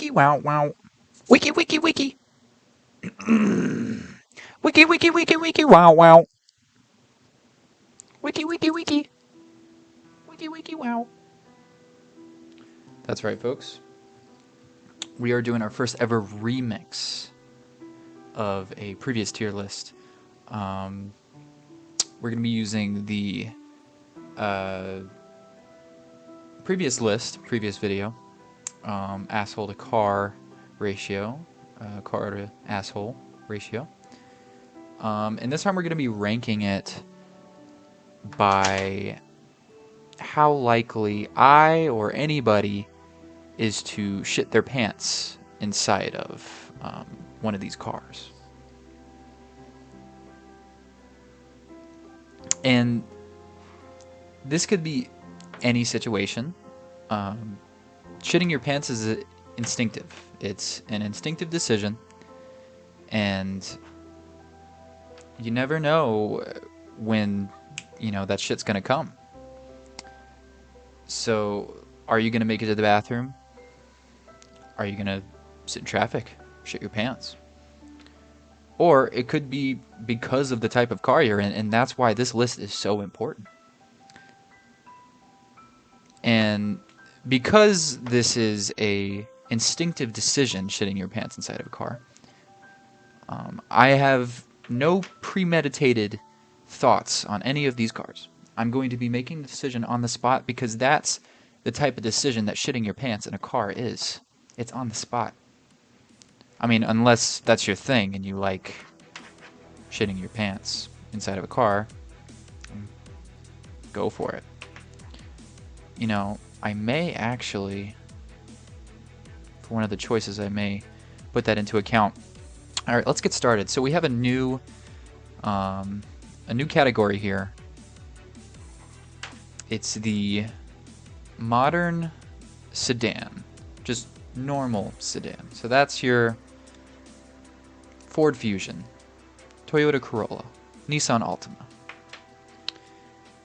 wiki, wow, wow. Wiki, wiki, wiki. Wiki, wiki, wiki, wiki, wow, wow. Wiki, wiki, wiki. Wiki, wiki, wow. That's right, folks. We are doing our first ever remix of a previous tier list. We're going to be using the previous video, asshole to car ratio, car to asshole ratio. And this time we're going to be ranking it by how likely I or anybody is to shit their pants inside of one of these cars. And this could be any situation. Shitting your pants is instinctive. It's an instinctive decision, and you never know when, that shit's gonna come. So, are you gonna make it to the bathroom? Are you gonna sit in traffic, shit your pants? Or it could be because of the type of car you're in, and that's why this list is so important. And because this is a instinctive decision, shitting your pants inside of a car, I have no premeditated thoughts on any of these cars. I'm going to be making the decision on the spot because that's the type of decision that shitting your pants in a car is. It's on the spot. I mean, unless that's your thing and you like shitting your pants inside of a car, go for it. I may actually, for one of the choices, I may put that into account. All right, let's get started. So we have a new category here. It's the modern sedan, just normal sedan. So that's your Ford Fusion, Toyota Corolla, Nissan Altima.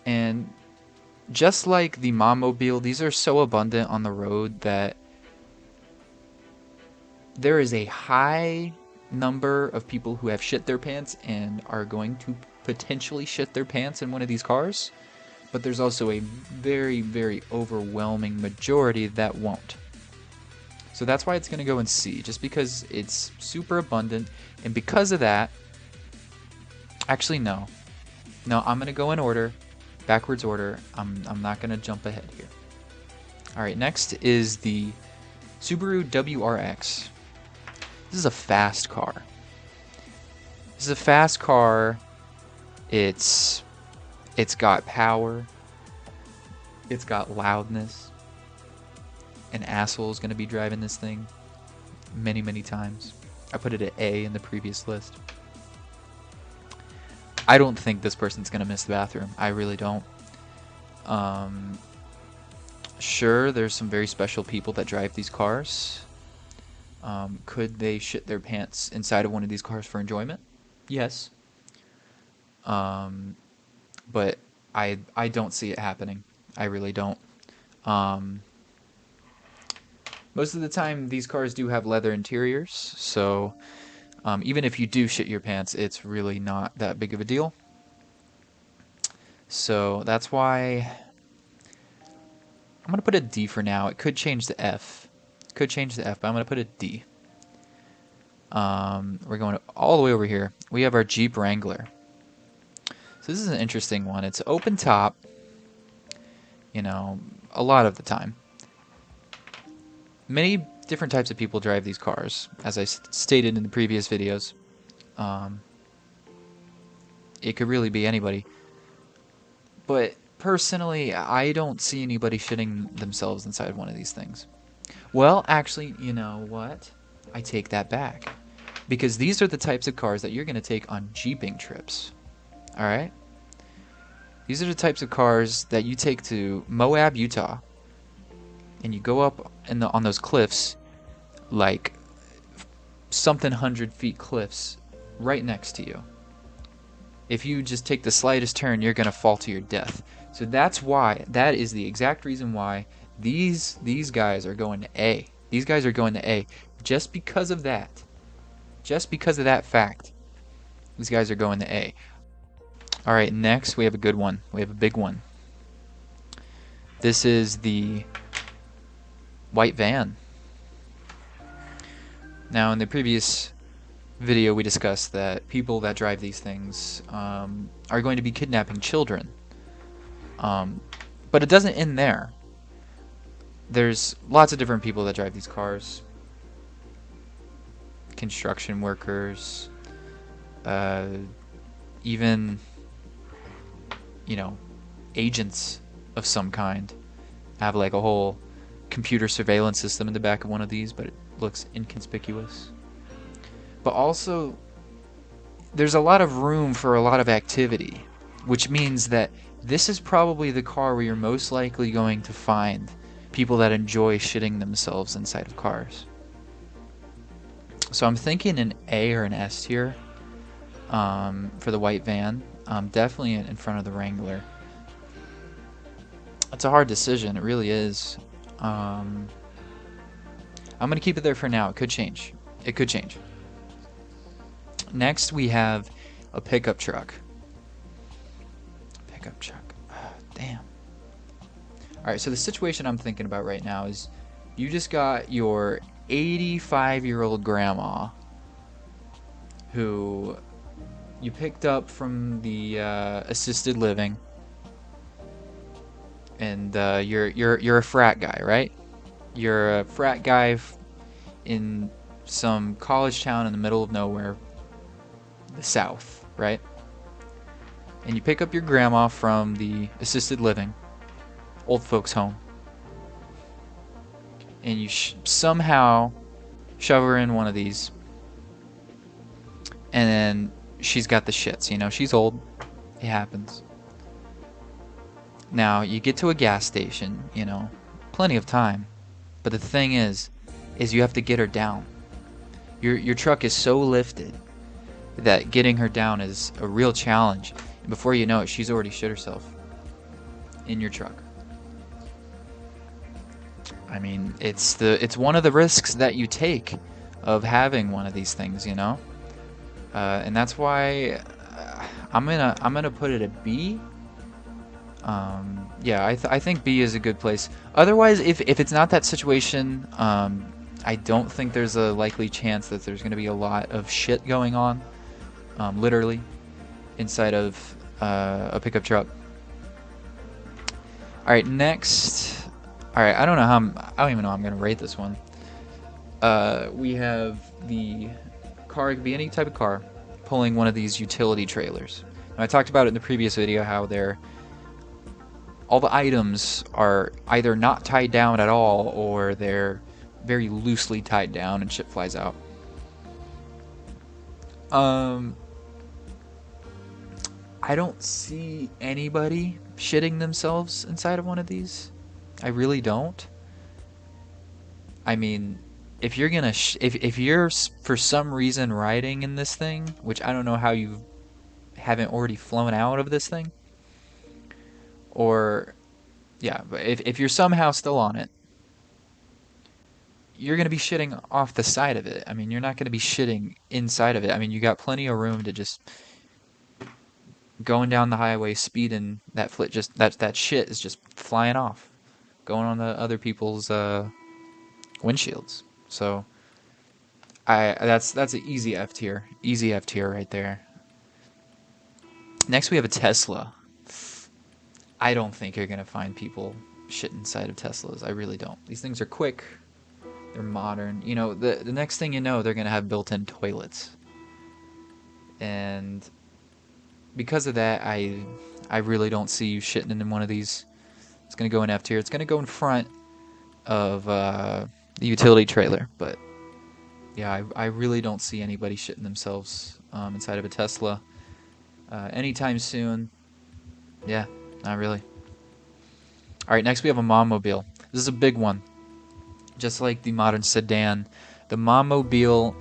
And just like the Mommobile, these are so abundant on the road that there is a high number of people who have shit their pants and are going to potentially shit their pants in one of these cars. But there's also a very, very overwhelming majority that won't. So that's why it's going to go in C, just because it's super abundant. And because of that, actually, no, I'm going to go in order. Backwards order. I'm not going to jump ahead here. Alright, next is the Subaru WRX. This is a fast car. This is a fast car. It's got power. It's got loudness. An asshole is going to be driving this thing many, many times. I put it at A in the previous list. I don't think this person's going to miss the bathroom. I really don't. Sure, there's some very special people that drive these cars. Could they shit their pants inside of one of these cars for enjoyment? Yes. But I don't see it happening. I really don't. Most of the time, these cars do have leather interiors, so even if you do shit your pants, it's really not that big of a deal. So that's why I'm going to put a D for now. It could change to F. But I'm going to put a D. We're going all the way over here. We have our Jeep Wrangler. So this is an interesting one. It's open top, a lot of the time. Many different types of people drive these cars, as I stated in the previous videos. It could really be anybody. But personally, I don't see anybody shitting themselves inside one of these things. Well, actually, you know what? I take that back. Because these are the types of cars that you're going to take on jeeping trips. Alright? These are the types of cars that you take to Moab, Utah. And you go up on those cliffs, like something 100 feet cliffs right next to you. If you just take the slightest turn, you're going to fall to your death. So that is the exact reason why these guys are going to A. These guys are going to A. Just because of that. Just because of that fact. These guys are going to A. Alright, next we have a good one. We have a big one. This is the white van. Now, in the previous video, we discussed that people that drive these things are going to be kidnapping children. But it doesn't end there. There's lots of different people that drive these cars. Construction workers, even, you know, agents of some kind. Have like a whole computer surveillance system in the back of one of these, but it looks inconspicuous. But also, there's a lot of room for a lot of activity, which means that this is probably the car where you're most likely going to find people that enjoy shitting themselves inside of cars. So I'm thinking an A or an S tier for the white van. Definitely in front of the Wrangler. It's a hard decision. It really is. I'm going to keep it there for now. It could change. It could change. Next, we have a pickup truck. Pickup truck. Damn. Alright, so the situation I'm thinking about right now is you just got your 85-year-old grandma who you picked up from the assisted living, and you're a frat guy, right? You're a frat guy in some college town in the middle of nowhere, the South, right? And you pick up your grandma from the assisted living, old folks home, and you somehow shove her in one of these, and then she's got the shits. You know, she's old. It happens. Now, you get to a gas station, you know, plenty of time. But the thing is you have to get her down. Your truck is so lifted that getting her down is a real challenge. And before you know it, she's already shit herself in your truck. I mean, it's one of the risks that you take of having one of these things, you know. And that's why I'm gonna put it at B. Yeah, I think B is a good place. Otherwise, if it's not that situation, I don't think there's a likely chance that there's gonna be a lot of shit going on, literally, inside of a pickup truck. All right, next. All right, I don't even know how I'm gonna rate this one. We have the car. It could be any type of car pulling one of these utility trailers. Now, I talked about it in the previous video how all the items are either not tied down at all, or they're very loosely tied down and shit flies out. I don't see anybody shitting themselves inside of one of these. I really don't. I mean, if you're gonna if you're for some reason riding in this thing, which I don't know how you haven't already flown out of this thing, or yeah, but if you're somehow still on it, you're gonna be shitting off the side of it. I mean, you're not gonna be shitting inside of it. I mean, you got plenty of room to just going down the highway, speeding. That shit is just flying off, going on the other people's windshields. So that's an easy F tier. Easy F tier right there. Next we have a Tesla. I don't think you're gonna find people shit inside of Teslas. I really don't. These things are quick. They're modern. You know, the next thing you know, they're gonna have built-in toilets. And because of that, I really don't see you shitting in one of these. It's gonna go in F tier. It's gonna go in front of the utility trailer, but yeah, I really don't see anybody shitting themselves inside of a Tesla anytime soon. Yeah, not really. Alright, next we have a Mommobile. This is a big one. Just like the modern sedan, the Mommobile,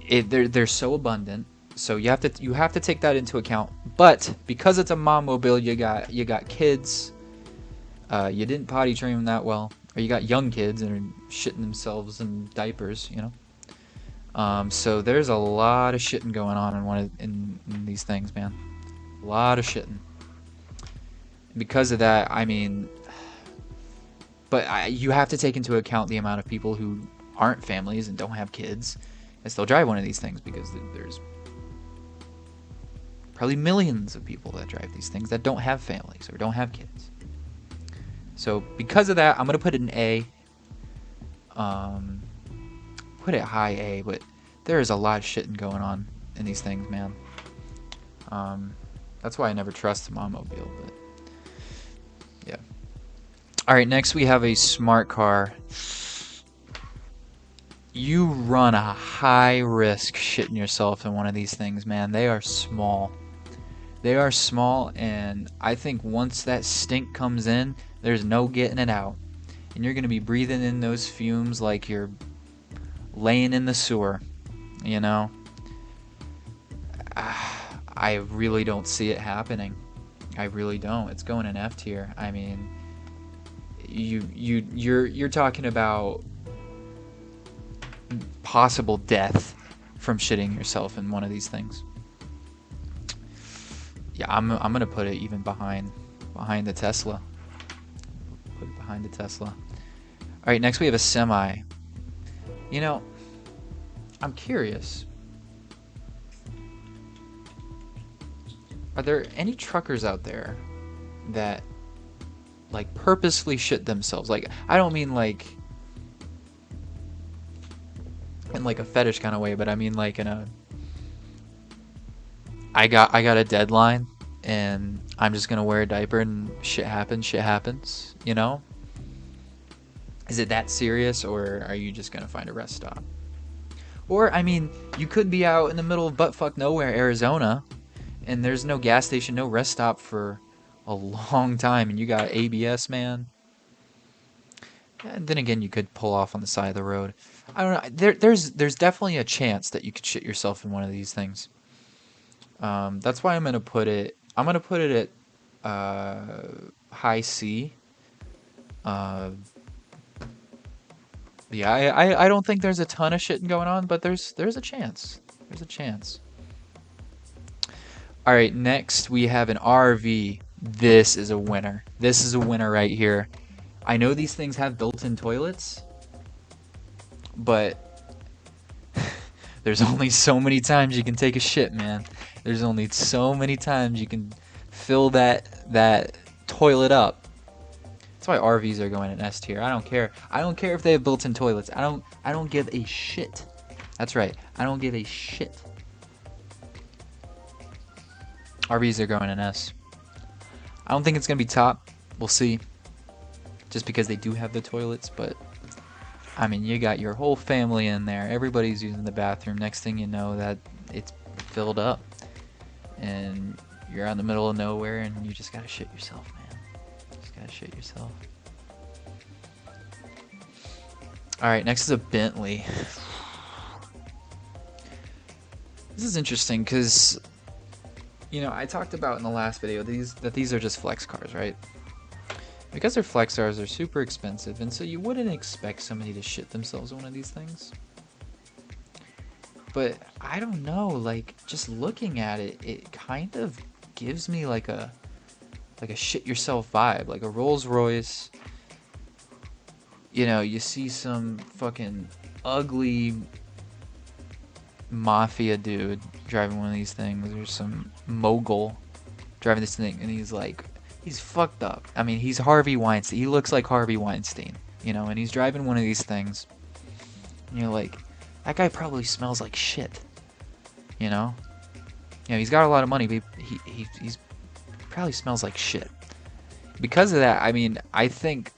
they're so abundant, so you have to take that into account. But because it's a Mommobile, you got kids. You didn't potty train them that well, or you got young kids and are shitting themselves in diapers, you know. So there's a lot of shitting going on in these things, man. A lot of shitting. And because of that, I mean, you have to take into account the amount of people who aren't families and don't have kids and still drive one of these things, because there's probably millions of people that drive these things that don't have families or don't have kids. So because of that, I'm gonna put it an A. Put it high A, but there is a lot of shitting going on in these things, man. That's why I never trust the Momobile, but yeah. Alright, next we have a smart car. You run a high risk shitting yourself in one of these things, man. They are small. They are small, and I think once that stink comes in, there's no getting it out. And you're going to be breathing in those fumes like you're laying in the sewer, you know? I really don't see it happening. I really don't. It's going in F tier. I mean, you're talking about possible death from shitting yourself in one of these things. Yeah, I'm gonna put it even behind the Tesla. Put it behind the Tesla. All right, next we have a semi. You know, I'm curious. Are there any truckers out there that like purposely shit themselves? Like, I don't mean like in like a fetish kind of way, but I mean like in a I got a deadline and I'm just gonna wear a diaper and shit happens, you know? Is it that serious, or are you just gonna find a rest stop? Or, I mean, you could be out in the middle of buttfuck nowhere, Arizona, and there's no gas station, no rest stop for a long time, and you got ABS, man. And then again, you could pull off on the side of the road. I don't know. There's definitely a chance that you could shit yourself in one of these things. That's why I'm gonna put it. I'm gonna put it at high C. Yeah, I don't think there's a ton of shitting going on, but there's a chance. There's a chance. All right, next we have an RV. This is a winner. This is a winner right here. I know these things have built-in toilets, but there's only so many times you can take a shit, man. There's only so many times you can fill that toilet up. That's why RVs are going in S tier. I don't care. I don't care if they have built-in toilets. I don't give a shit. That's right. I don't give a shit. RVs are going in S. I don't think it's gonna be top. We'll see. Just because they do have the toilets, but I mean, you got your whole family in there. Everybody's using the bathroom. Next thing you know, that it's filled up, and you're out in the middle of nowhere, and you just gotta shit yourself, man. Just gotta shit yourself. All right, next is a Bentley. This is interesting because, you know, I talked about in the last video that these are just flex cars, right? Because they're flex cars, they're super expensive, and so you wouldn't expect somebody to shit themselves in one of these things. But I don't know, like, just looking at it, it kind of gives me like a shit yourself vibe, like a Rolls Royce. You know, you see some fucking ugly mafia dude driving one of these things, or some mogul driving this thing, and he's fucked up. I mean, he's Harvey Weinstein. He looks like Harvey Weinstein, you know, and he's driving one of these things. And you're like, that guy probably smells like shit, you know? You know, he's got a lot of money, but he's probably smells like shit. Because of that, I mean, I think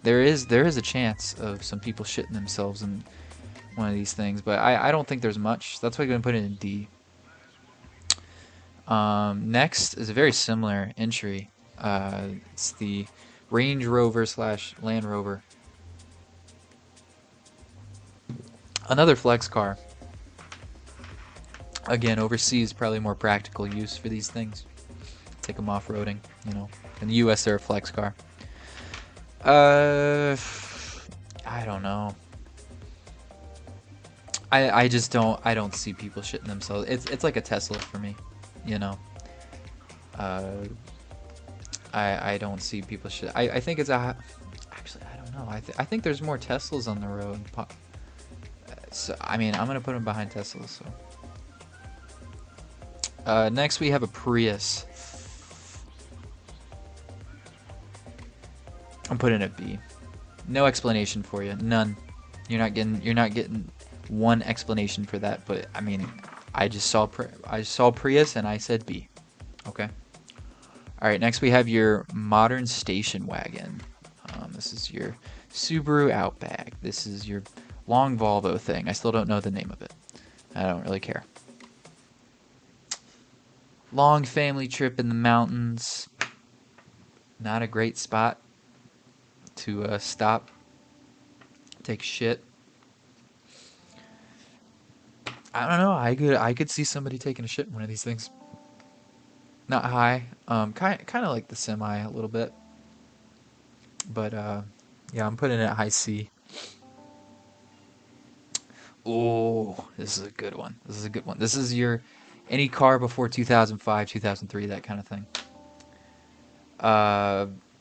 there is a chance of some people shitting themselves in one of these things, but I don't think there's much. That's why I'm going to put it in D. Next is a very similar entry. It's the Range Rover / Land Rover. Another flex car. Again, overseas, probably more practical use for these things. Take them off-roading, you know. In the US, they're a flex car. I don't know. I just don't see people shitting themselves. It's like a Tesla for me, you know. Uh, I don't see people shit. I think it's a actually I don't know. I think there's more Teslas on the road. So I mean I'm gonna put them behind Teslas. So next we have a Prius. I'm putting it B. No explanation for you. None. You're not getting one explanation for that. But I mean, I saw Prius and I said B. Okay. All right. Next we have your modern station wagon. This is your Subaru Outback. This is your long Volvo thing. I still don't know the name of it. I don't really care. Long family trip in the mountains. Not a great spot to stop, take shit. I don't know. I could see somebody taking a shit in one of these things. Not high. Kind of like the semi a little bit. But yeah, I'm putting it at high C. Oh, this is a good one. This is a good one. This is your any car before 2005, 2003, that kind of thing.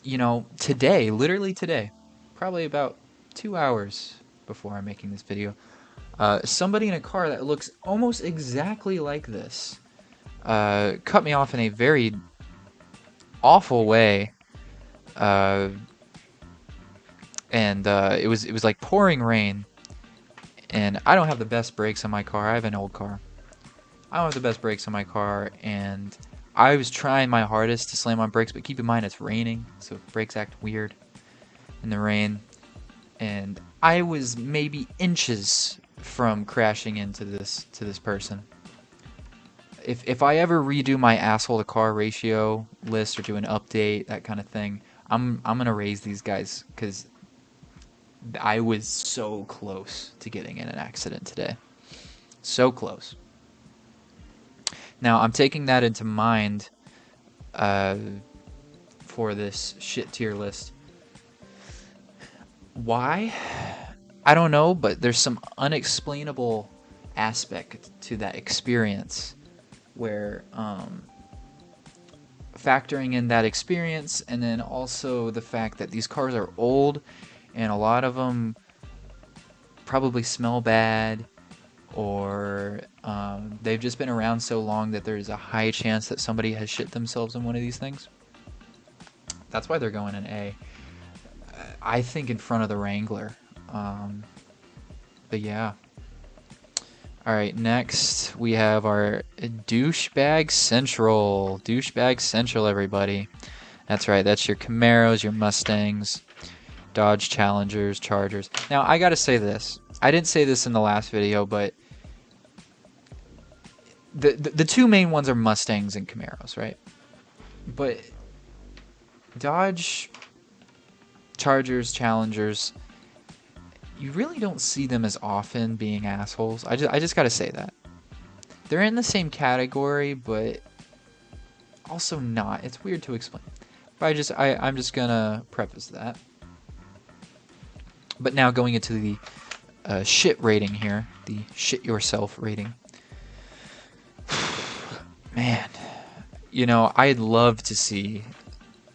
You know, today, literally today, probably about 2 hours before I'm making this video, somebody in a car that looks almost exactly like this cut me off in a very awful way, and it was like pouring rain, and I don't have the best brakes on my car. I have an old car. I don't have the best brakes on my car, and I was trying my hardest to slam on brakes, but keep in mind it's raining, so brakes act weird in the rain, and I was maybe inches from crashing into this person. If I ever redo my asshole to car ratio list or do an update, that kind of thing, I'm gonna raise these guys because I was so close to getting in an accident today. So close. Now I'm taking that into mind for this shit tier list. Why? I don't know, but there's some unexplainable aspect to that experience where factoring in that experience and then also the fact that these cars are old and a lot of them probably smell bad, or they've just been around so long that there's a high chance that somebody has shit themselves in one of these things. That's why they're going in A. I think in front of the Wrangler. But yeah. Alright, next we have our Douchebag Central. Douchebag Central, everybody. That's right, that's your Camaros, your Mustangs, Dodge Challengers, Chargers. Now, I gotta say this. I didn't say this in the last video, but the two main ones are Mustangs and Camaros, right? But Dodge, Chargers, Challengers, you really don't see them as often being assholes. I just gotta say that. They're in the same category, but also not. It's weird to explain. But I'm just gonna preface that. But now going into the shit rating here, the shit yourself rating. Man, you know, I'd love to see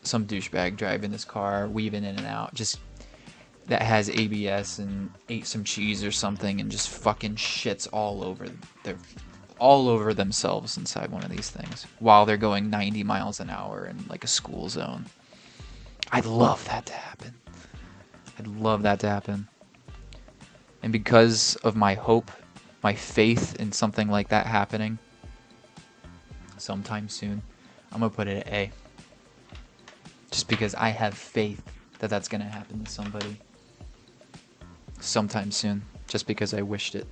some douchebag driving this car, weaving in and out, just that has ABS and ate some cheese or something and just fucking shits all over themselves inside one of these things while they're going 90 miles an hour in like a school zone. I'd love that to happen. I'd love that to happen. And because of my hope, my faith in something like that happening sometime soon, I'm gonna put it at A. Just because I have faith that that's gonna happen to somebody sometime soon. Just because I wished it.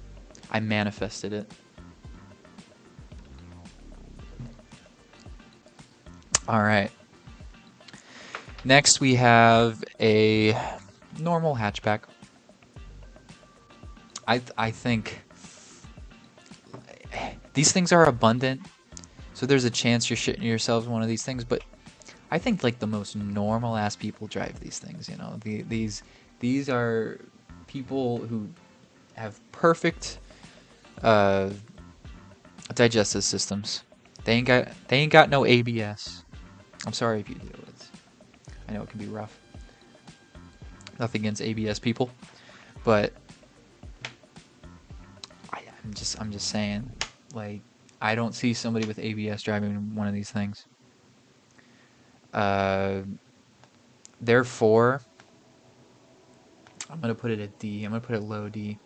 I manifested it. Alright. Next we have a normal hatchback. I think these things are abundant, so there's a chance you're shitting yourselves in one of these things, but I think like the most normal ass people drive these things, you know. These are people who have perfect digestive systems. They ain't got no ABS. I'm sorry if you do. I know it can be rough. Nothing against ABS people, but I'm just saying, like, I don't see somebody with ABS driving one of these things. Therefore, I'm gonna put it at D. I'm gonna put it low D.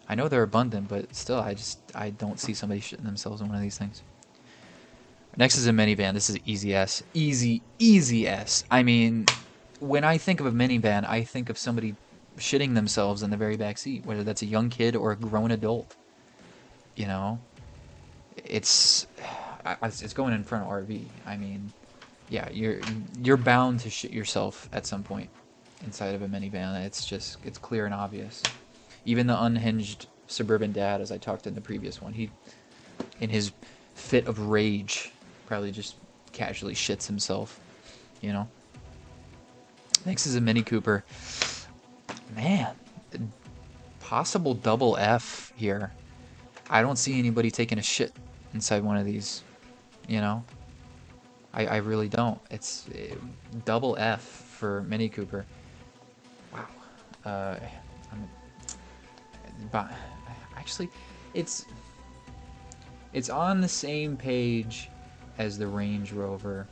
I know they're abundant, but still, I don't see somebody shitting themselves in one of these things. Next is a minivan. This is easy S. Easy S. I mean, when I think of a minivan, I think of somebody shitting themselves in the very back seat, whether that's a young kid or a grown adult. You know, it's going in front of RV. I mean, yeah, you're bound to shit yourself at some point inside of a minivan. It's clear and obvious. Even the unhinged suburban dad, as I talked in the previous one, he, in his fit of rage, probably just casually shits himself, you know. Next is a Mini Cooper. Man, possible double F here. I don't see anybody taking a shit inside one of these, you know. I really don't. It's double F for Mini Cooper. Wow. But actually, it's on the same page as the Range Rover.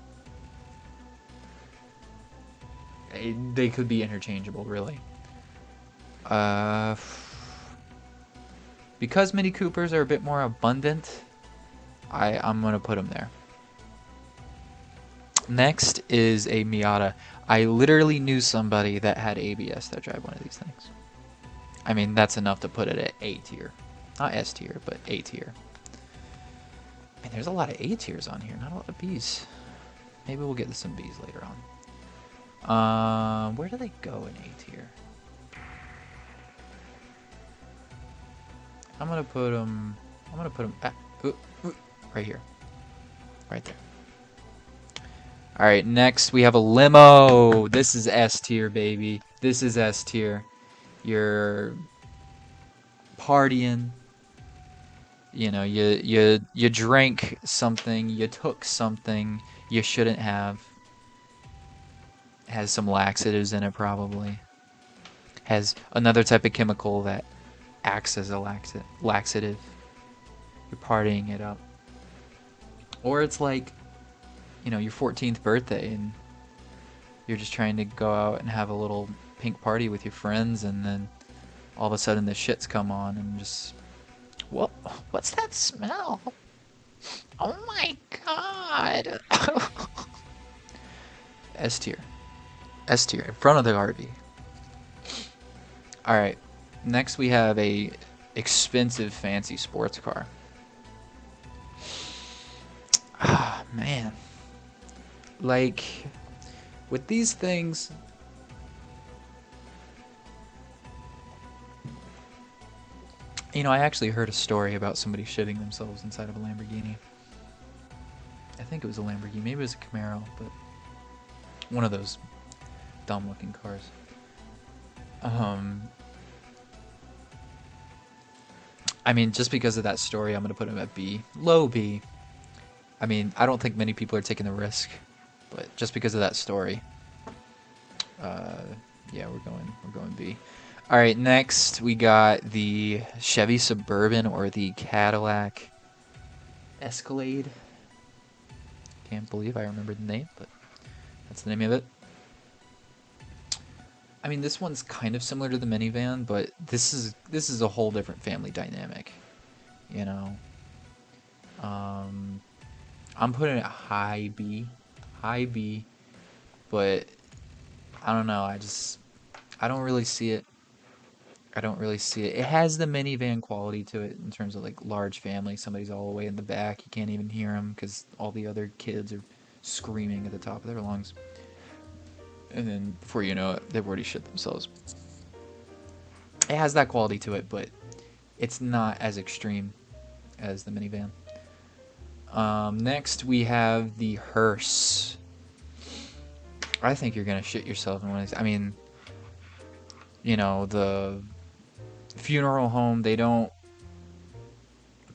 They could be interchangeable, really. Because Mini Coopers are a bit more abundant, I'm gonna put them there. Next is a Miata. I literally knew somebody that had ABS that drive one of these things. I mean, that's enough to put it at A tier. Not S tier, but A tier. Man, there's a lot of A tiers on here, not a lot of Bs. Maybe we'll get to some Bs later on. Where do they go in A tier? I'm gonna put them right here. Right there. Alright, next we have a limo. This is S tier, baby. This is S tier. You're partying. You know, you drank something, you took something you shouldn't have. Has some laxatives in it, probably. Has another type of chemical that acts as a laxative. You're partying it up. Or it's like, you know, your 14th birthday and you're just trying to go out and have a little pink party with your friends, and then all of a sudden the shits come on and just, what's that smell? Oh my god. S tier. S tier in front of the RV. Alright, next we have a expensive fancy sports car. Ah, man. Like, with these things, you know, I actually heard a story about somebody shitting themselves inside of a Lamborghini. I think it was a Lamborghini, maybe it was a Camaro, but one of those dumb looking cars. I mean, just because of that story, I'm gonna put him at B. Low B. I mean, I don't think many people are taking the risk, but just because of that story, yeah, we're going B. All right, next we got the Chevy Suburban or the Cadillac Escalade. Can't believe I remembered the name, but that's the name of it. I mean, this one's kind of similar to the minivan, but this is a whole different family dynamic, you know. I'm putting it high B, but I don't know. I don't really see it. It has the minivan quality to it in terms of like large family. Somebody's all the way in the back. You can't even hear them because all the other kids are screaming at the top of their lungs. And then before you know it, they've already shit themselves. It has that quality to it, but it's not as extreme as the minivan. Next we have the hearse. I think you're gonna shit yourself in one of these. I mean, you know, the funeral home, they don't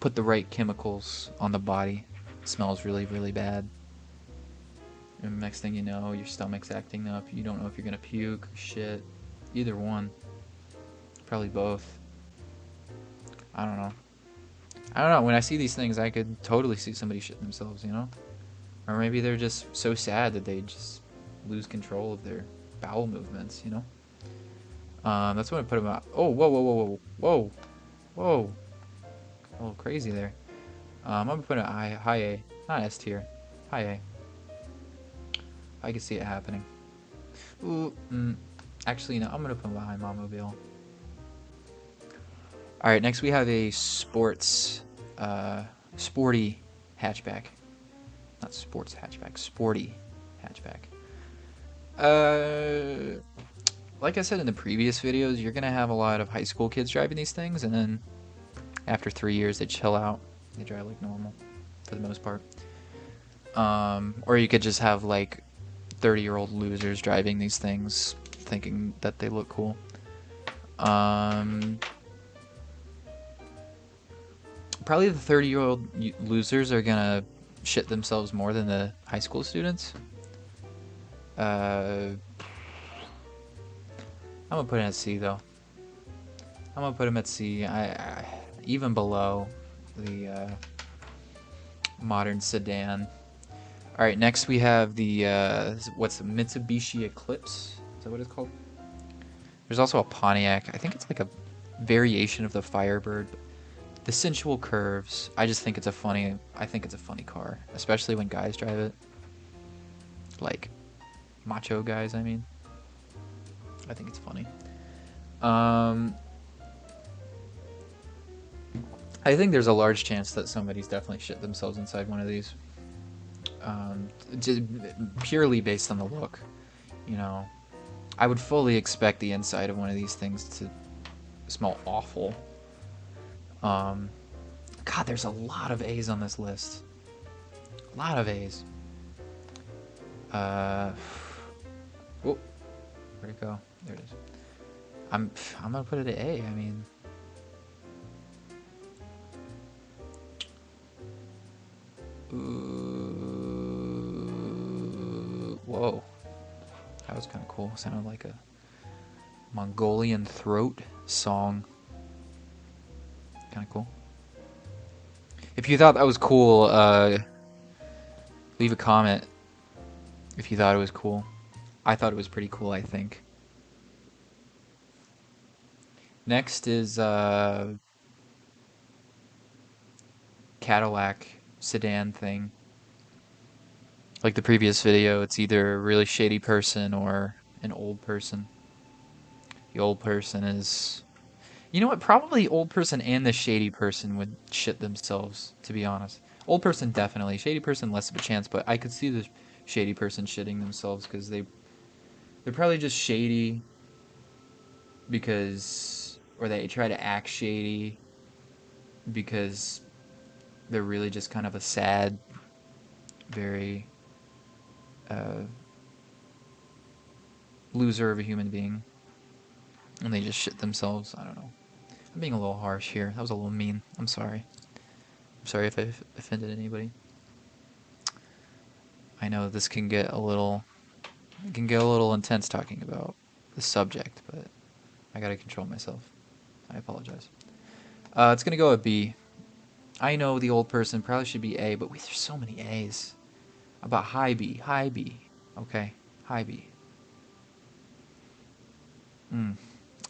put the right chemicals on the body. It smells really, really bad. And next thing you know, your stomach's acting up. You don't know if you're gonna puke or shit. Either one. Probably both. I don't know. I don't know. When I see these things, I could totally see somebody shit themselves, you know? Or maybe they're just so sad that they just lose control of their bowel movements, you know? That's when I put them out. Oh, whoa, whoa, whoa, whoa, whoa, whoa. A little crazy there. I'm gonna put a high A, not S tier, high A. I can see it happening. Ooh, actually, no, I'm gonna put my Mobile. All right, next we have a sporty hatchback. Not sports hatchback, sporty hatchback. Like I said in the previous videos, you're gonna have a lot of high school kids driving these things, and then after 3 years, they chill out. They drive like normal, for the most part. Or you could just have like 30-year-old losers driving these things, thinking that they look cool. Probably the 30-year-old losers are gonna shit themselves more than the high school students. I'm gonna put it at C though. I'm gonna put him at C. Even below the modern sedan. All right, next we have the what's the Mitsubishi Eclipse? Is that what it's called? There's also a Pontiac. I think it's like a variation of the Firebird. The sensual curves. I just think it's a funny. I think it's a funny car, especially when guys drive it. Like macho guys, I mean. I think it's funny. I think there's a large chance that somebody's definitely shit themselves inside one of these. Just purely based on the look, you know. I would fully expect the inside of one of these things to smell awful. God, there's a lot of A's on this list. A lot of A's. Oh, where'd it go? There it is. I'm gonna put it at A. I mean, whoa, that was kind of cool. Sounded like a Mongolian throat song. Kind of cool. If you thought that was cool, leave a comment if you thought it was cool. I thought it was pretty cool, I think. Next is Cadillac sedan thing. Like the previous video, it's either a really shady person or an old person. The old person is... You know what? Probably old person and the shady person would shit themselves, to be honest. Old person definitely. Shady person less of a chance, but I could see the shady person shitting themselves because they're probably just shady because... Or they try to act shady because they're really just kind of a sad, very loser of a human being. And they just shit themselves. I don't know. I'm being a little harsh here. That was a little mean. I'm sorry. I'm sorry if I offended anybody. I know this can get a little... It can get a little intense talking about the subject, but I gotta control myself. I apologize. It's gonna go a B. I know the old person probably should be A, but there's so many A's. About high B. High B. Okay. High B.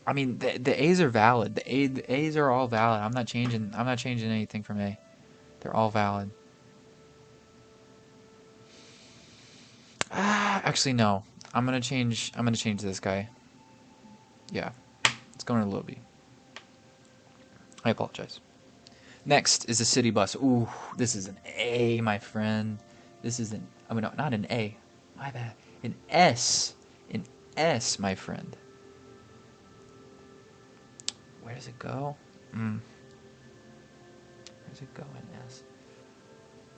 I mean, the A's are valid. The A's are all valid. I'm not changing anything from A. They're all valid. Actually, no. I'm gonna change this guy. Yeah. It's going to low B. I apologize. Next is the city bus. Ooh, this is an A, my friend. This is an... I mean, no, not an A. My bad. An S. An S, my friend. Where does it go? Where does it go in S?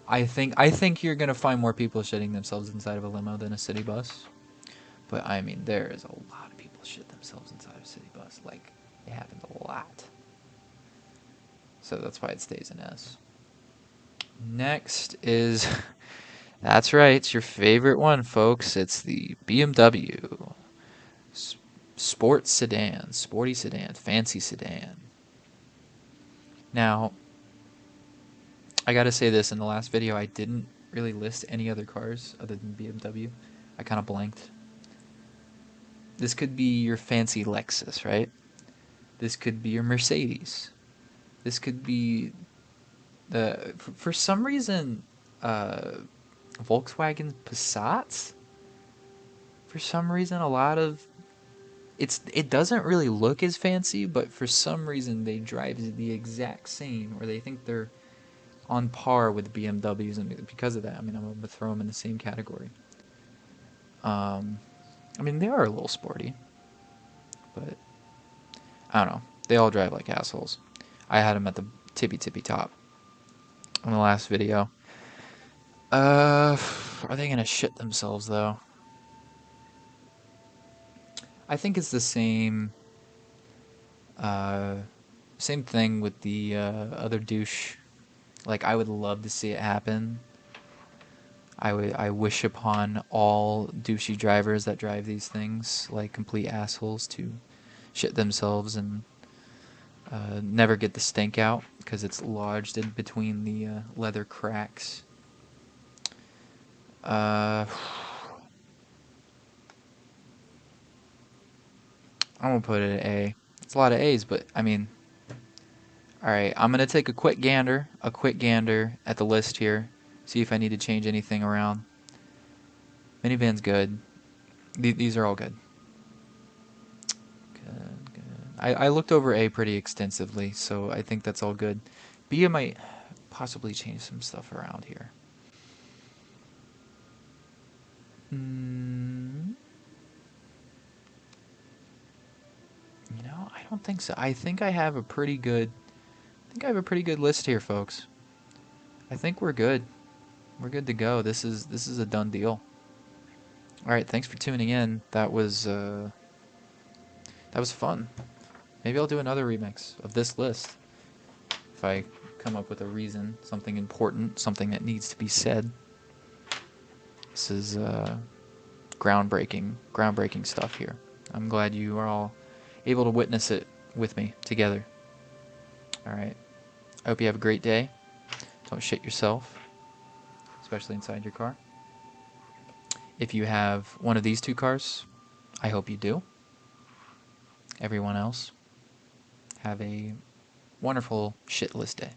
I think you're gonna find more people shitting themselves inside of a limo than a city bus. But I mean, there is a lot of people shit themselves inside of City Bus. Like, it happens a lot. So that's why it stays in S. Next is, that's right, it's your favorite one, folks. It's the BMW sports sedan, sporty sedan, fancy sedan. Now, I gotta say this, in the last video I didn't really list any other cars other than BMW. I kind of blanked. This could be your fancy Lexus, right? This could be your Mercedes. This could be for some reason, Volkswagen Passats. For some reason, a lot of it doesn't really look as fancy, but for some reason they drive the exact same, or they think they're on par with BMWs, and because of that, I mean, I'm gonna throw them in the same category. I mean, they are a little sporty, but I don't know. They all drive like assholes. I had them at the tippy top in the last video. Are they gonna shit themselves though? I think it's the same. Same thing with the other douche. Like, I would love to see it happen. I wish upon all douchey drivers that drive these things like complete assholes to shit themselves and never get the stink out because it's lodged in between the leather cracks. I'm gonna put it at A. It's a lot of A's, but I mean, all right. I'm gonna take a quick gander at the list here, see if I need to change anything around. Minivan's good. These are all good. Good. I looked over A pretty extensively, so I think that's all good. B, I might possibly change some stuff around here. You know, I don't think so. I think I have a pretty good. I think I have a pretty good list here, folks. I think we're good. We're good to go. This is a done deal. All right, thanks for tuning in. That was fun. Maybe I'll do another remix of this list if I come up with a reason, something important, something that needs to be said. This is groundbreaking stuff here. I'm glad you are all able to witness it with me together. All right. I hope you have a great day. Don't shit yourself, especially inside your car. If you have one of these two cars, I hope you do. Everyone else, have a wonderful shitless day.